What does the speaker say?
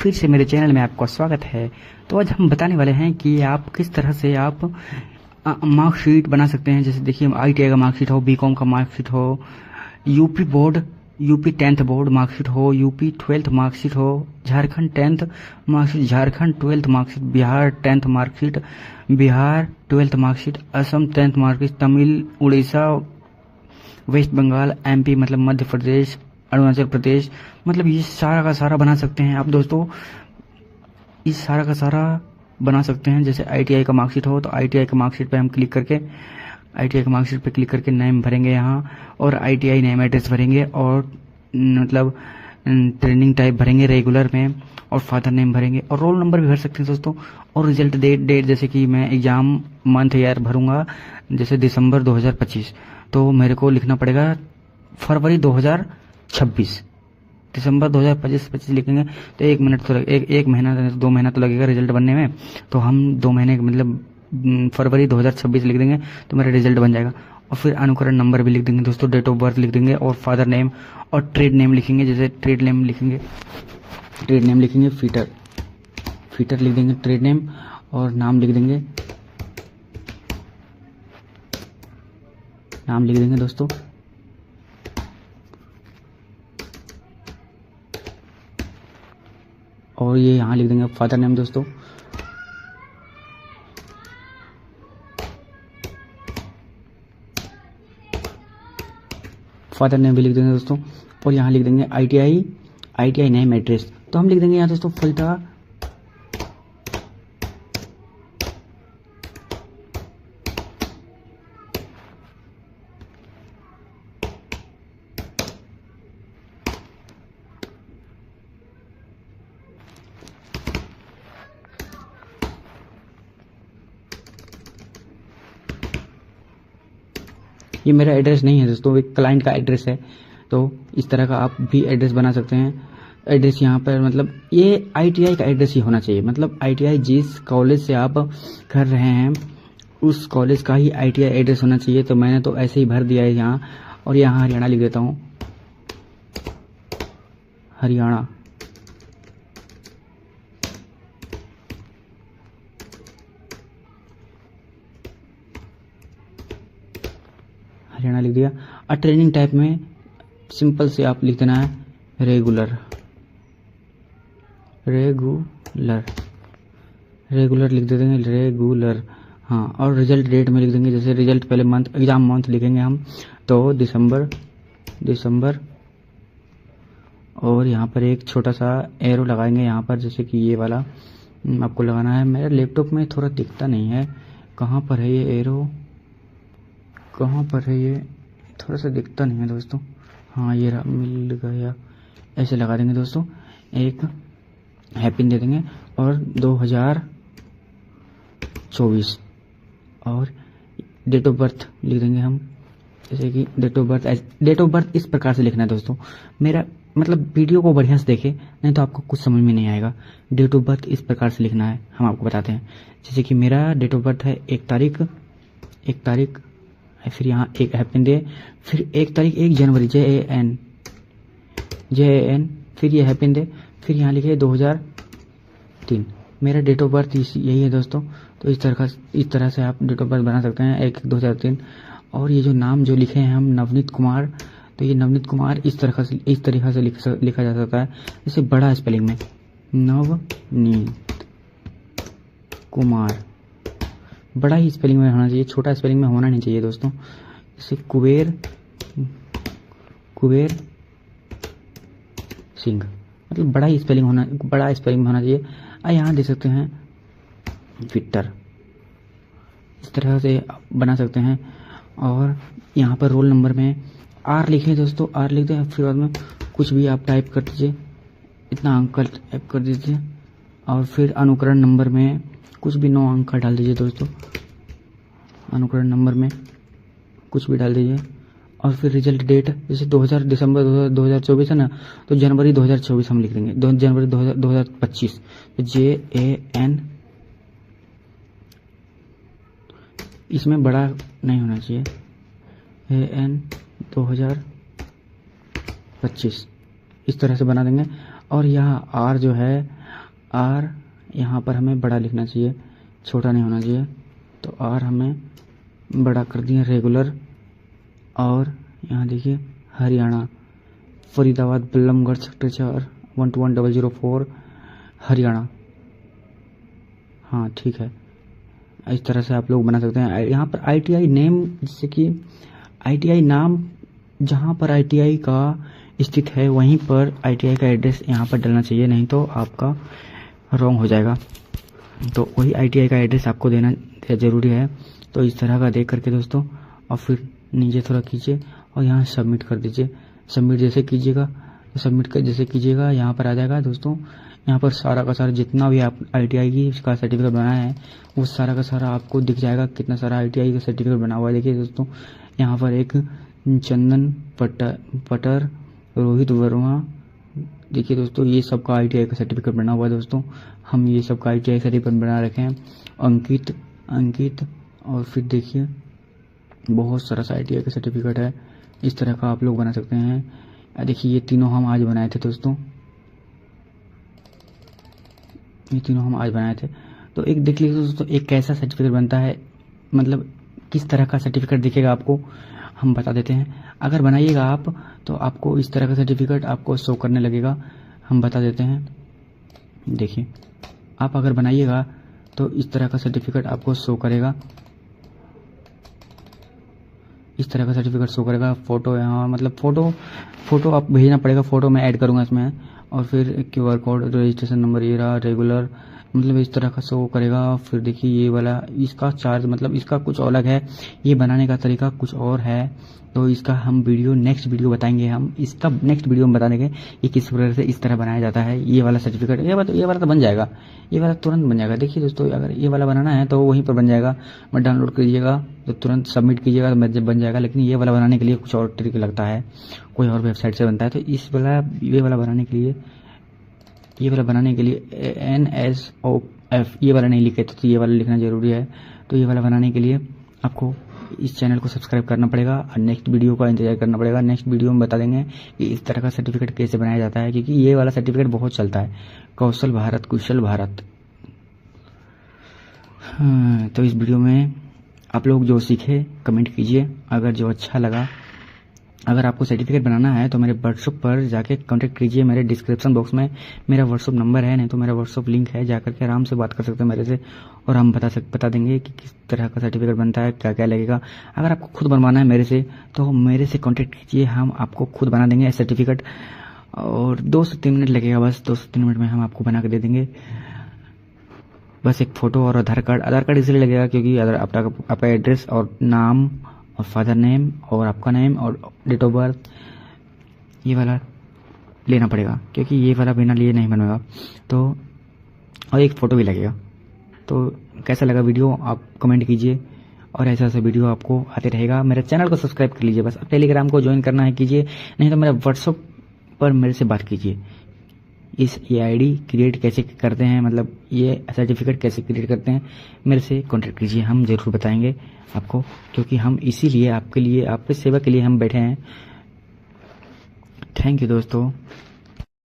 फिर से मेरे चैनल में आपका स्वागत है। तो आज हम बताने वाले हैं कि आप किस तरह से आप मार्कशीट बना सकते हैं। जैसे देखिए ITI का मार्कशीट हो, BCom का मार्कशीट हो, UP board, UP 10th board marksheet हो, यूपी 12th मार्कशीट हो, Jharkhand 10th marksheet, Jharkhand 12th marksheet, Bihar 10th marksheet, Bihar 12th marksheet, Assam 10th marksheet, Tamil, Orissa, West Bengal, MP मतलब मध्य प्रदेश, अरुणाचल प्रदेश, मतलब ये सारा का सारा बना सकते हैं आप दोस्तों। इस सारा का सारा बना सकते हैं। जैसे ITI का मार्कशीट हो तो ITI का मार्कशीट पे हम क्लिक करके ITI का मार्कशीट पे क्लिक करके नेम भरेंगे यहाँ, और ITI नेम एड्रेस भरेंगे, और मतलब ट्रेनिंग टाइप भरेंगे रेगुलर में, और फादर नेम भरेंगे, और रोल नंबर भी भर सकते हैं दोस्तों। और रिजल्ट डेट जैसे कि मैं एग्ज़ाम मंथ ईयर भरूंगा जैसे दिसंबर 2025, तो मेरे को लिखना पड़ेगा फरवरी 2026। दिसंबर 2025 लिखेंगे तो 1 मिनट तो एक महीना 2 महीना तो लगेगा रिजल्ट बनने में। तो हम 2 महीने मतलब फरवरी 2026 लिख देंगे तो मेरा रिजल्ट बन जाएगा। और फिर अनुकरण नंबर भी लिख देंगे दोस्तों, डेट ऑफ बर्थ लिख देंगे, और फादर नेम और ट्रेड नेम लिखेंगे। जैसे ट्रेड नेम लिखेंगे फीटर लिख देंगे ट्रेड नेम, और नाम लिख देंगे दोस्तों। और ये यहाँ लिख देंगे फादर नेम दोस्तों। फादर नेम भी लिख देंगे दोस्तों। और यहाँ लिख देंगे ITI नेम एड्रेस। तो हम लिख देंगे यहाँ दोस्तों फलता ये मेरा एड्रेस नहीं है दोस्तों, एक क्लाइंट का एड्रेस है। तो इस तरह का आप भी एड्रेस बना सकते हैं। एड्रेस यहाँ पर मतलब ये ITI का एड्रेस ही होना चाहिए। मतलब ITI जिस कॉलेज से आप कर रहे हैं उस कॉलेज का ही ITI एड्रेस होना चाहिए। तो मैंने तो ऐसे ही भर दिया है यहाँ, और यहाँ हरियाणा लिख देता हूँ, हरियाणा। हरियाणा लिख दिया। और ट्रेनिंग टाइप में सिंपल से आप लिख देना है रेगुलर लिख दे देंगे रेगुलर। हाँ, और रिजल्ट डेट में लिख देंगे। जैसे रिजल्ट पहले मंथ एग्जाम मंथ लिखेंगे हम, तो दिसंबर। और यहाँ पर एक छोटा सा एरो लगाएंगे यहाँ पर, जैसे कि ये वाला आपको लगाना है। मेरे लैपटॉप में थोड़ा दिखता नहीं है, कहाँ पर है ये एरो, कहाँ पर है ये, थोड़ा सा दिखता नहीं है दोस्तों। हाँ, ये मिल गया। ऐसे लगा देंगे दोस्तों, एक हैप्पी दे देंगे, और 2024, और डेट ऑफ बर्थ लिख देंगे हम। जैसे कि डेट ऑफ बर्थ इस प्रकार से लिखना है दोस्तों। मेरा मतलब वीडियो को बढ़िया से देखें, नहीं तो आपको कुछ समझ में नहीं आएगा। डेट ऑफ बर्थ इस प्रकार से लिखना है, हम आपको बताते हैं। जैसे कि मेरा डेट ऑफ बर्थ है 1 तारीख, फिर यहाँ एक हैप्पी डे, फिर 1 तारीख 1 जनवरी, JAN, फिर ये हैप्पी डे, फिर यहाँ लिखे 2003। मेरा डेट ऑफ बर्थ यही है दोस्तों। तो इस तरह से आप डेट ऑफ बर्थ बना सकते हैं 1/2003। और ये जो नाम जो लिखे हैं हम नवनीत कुमार, तो ये नवनीत कुमार इस तरीक़ा से लिखा जा सकता है। जैसे बड़ा स्पेलिंग में नवनीत कुमार, बड़ा ही स्पेलिंग में होना चाहिए, छोटा स्पेलिंग में होना नहीं चाहिए दोस्तों। जैसे कुबेर सिंह, मतलब बड़ा स्पेलिंग में होना चाहिए। यहाँ दे सकते हैं विक्टर, इस तरह से बना सकते हैं। और यहाँ पर रोल नंबर में R लिखे दोस्तों, R लिख दें। फिर बाद में कुछ भी आप टाइप कर दीजिए, इतना अंक टाइप कर दीजिए, और फिर अनुकरण नंबर में कुछ भी 9 अंक का डाल दीजिए दोस्तों। अनुकरण नंबर में कुछ भी डाल दीजिए। और फिर रिजल्ट डेट जैसे दिसंबर 2024 है ना, तो जनवरी 2024 हम लिख देंगे, जनवरी 2025। तो JAN, इसमें बड़ा नहीं होना चाहिए, AN 2025 इस तरह से बना देंगे। और यहाँ R जो है आर यहाँ पर हमें बड़ा लिखना चाहिए, छोटा नहीं होना चाहिए। तो आर हमें बड़ा कर दिया रेगुलर। और यहाँ देखिए हरियाणा, फरीदाबाद, बल्लमगढ़, सेक्टर 4, 121,004 हरियाणा। हाँ ठीक है, इस तरह से आप लोग बना सकते हैं। यहाँ पर ITI नेम, जैसे कि ITI नाम जहाँ पर ITI का स्थित है वहीं पर ITI का एड्रेस यहाँ पर डलना चाहिए, नहीं तो आपका रॉन्ग हो जाएगा। तो वही ITI का एड्रेस आपको देना ज़रूरी है। तो इस तरह का देख करके दोस्तों, और फिर नीचे थोड़ा खींचे और यहाँ सबमिट कर दीजिए। सबमिट जैसे कीजिएगा, तो सबमिट कर जैसे कीजिएगा यहाँ पर आ जाएगा दोस्तों। यहाँ पर सारा का सारा जितना भी आप ITI की का सर्टिफिकेट बनाया है वो सारा का सारा आपको दिख जाएगा, कितना सारा ITI का सर्टिफिकेट बना हुआ है। देखिए दोस्तों, यहाँ पर एक चंदन पटर, रोहित वर्मा, देखिए दोस्तों ये सब का ITI का सर्टिफिकेट बना हुआ है दोस्तों। हम ये सब का ITI सर्टिफिकेट बना रखे हैं। अंकित और फिर देखिए बहुत सारा ITI का सर्टिफिकेट है। इस तरह का आप लोग बना सकते हैं। देखिए ये तीनों हम आज बनाए थे दोस्तों, ये तीनों हम आज बनाए थे। तो एक देख लीजिए दोस्तों, एक कैसा सर्टिफिकेट बनता है, मतलब किस तरह का सर्टिफिकेट दिखेगा आपको हम बता देते हैं। अगर बनाइएगा आप तो आपको इस तरह का सर्टिफिकेट आपको शो करने लगेगा, हम बता देते हैं। देखिए आप अगर बनाइएगा तो इस तरह का सर्टिफिकेट आपको शो करेगा, इस तरह का सर्टिफिकेट शो करेगा। फोटो यहाँ मतलब फोटो आप भेजना पड़ेगा, फोटो मैं ऐड करूँगा इसमें। और फिर QR कोड, रजिस्ट्रेशन नंबर, ये रहा रेगुलर, मतलब इस तरह का शो करेगा। फिर देखिए ये वाला, इसका चार्ज मतलब इसका कुछ अलग है, ये बनाने का तरीका कुछ और है। तो इसका हम नेक्स्ट वीडियो बताएंगे, हम इसका नेक्स्ट वीडियो में बता देंगे ये किस प्रकार से इस तरह बनाया जाता है। ये वाला सर्टिफिकेट, ये वाला तो बन जाएगा, ये वाला तुरंत बन जाएगा। देखिए दोस्तों, अगर ये वाला बनाना है तो वहीं पर बन जाएगा, मैं डाउनलोड कीजिएगा तो तुरंत सबमिट कीजिएगा तो बन जाएगा। लेकिन ये वाला बनाने के लिए कुछ और ट्रिक लगता है, कोई और वेबसाइट से बनता है। तो ये वाला बनाने के लिए NSOF ये वाला नहीं लिखे तो ये वाला लिखना जरूरी है। तो ये वाला बनाने के लिए आपको इस चैनल को सब्सक्राइब करना पड़ेगा और नेक्स्ट वीडियो का इंतजार करना पड़ेगा। नेक्स्ट वीडियो में बता देंगे कि इस तरह का सर्टिफिकेट कैसे बनाया जाता है, क्योंकि ये वाला सर्टिफिकेट बहुत चलता है, कौशल भारत, कुशल भारत। हाँ, तो इस वीडियो में आप लोग जो सीखे कमेंट कीजिए, अगर जो अच्छा लगा। अगर आपको सर्टिफिकेट बनाना है तो मेरे व्हाट्सएप पर जाके कांटेक्ट कीजिए, मेरे डिस्क्रिप्शन बॉक्स में मेरा व्हाट्सएप नंबर है, नहीं तो मेरा व्हाट्सएप लिंक है, जाकर के आराम से बात कर सकते हैं मेरे से। और हम बता देंगे कि किस तरह का सर्टिफिकेट बनता है, क्या क्या लगेगा। अगर आपको खुद बनवाना है मेरे से तो मेरे से कॉन्टेक्ट कीजिए, हम आपको खुद बना देंगे सर्टिफिकेट। और 2 से 3 मिनट लगेगा, बस 2 से 3 मिनट में हम आपको बना के दे देंगे। बस एक फ़ोटो और आधार कार्ड इसलिए लगेगा क्योंकि अगर आपका एड्रेस और नाम और फादर नेम और आपका नेम और डेट ऑफ बर्थ ये वाला लेना पड़ेगा, क्योंकि ये वाला बिना लिए नहीं बनेगा। तो और एक फ़ोटो भी लगेगा। तो कैसा लगा वीडियो आप कमेंट कीजिए, और ऐसा वीडियो आपको आते रहेगा। मेरे चैनल को सब्सक्राइब कर लीजिए, बस टेलीग्राम को ज्वाइन करना है कीजिए, नहीं तो मेरा व्हाट्सएप पर मेरे से बात कीजिए। ये ID क्रिएट कैसे करते हैं, मतलब ये सर्टिफिकेट कैसे क्रिएट करते हैं, मेरे से कॉन्टेक्ट कीजिए, हम ज़रूर बताएंगे आपको, क्योंकि हम इसीलिए आपके लिए, आपकी सेवा के लिए हम बैठे हैं। थैंक यू दोस्तों।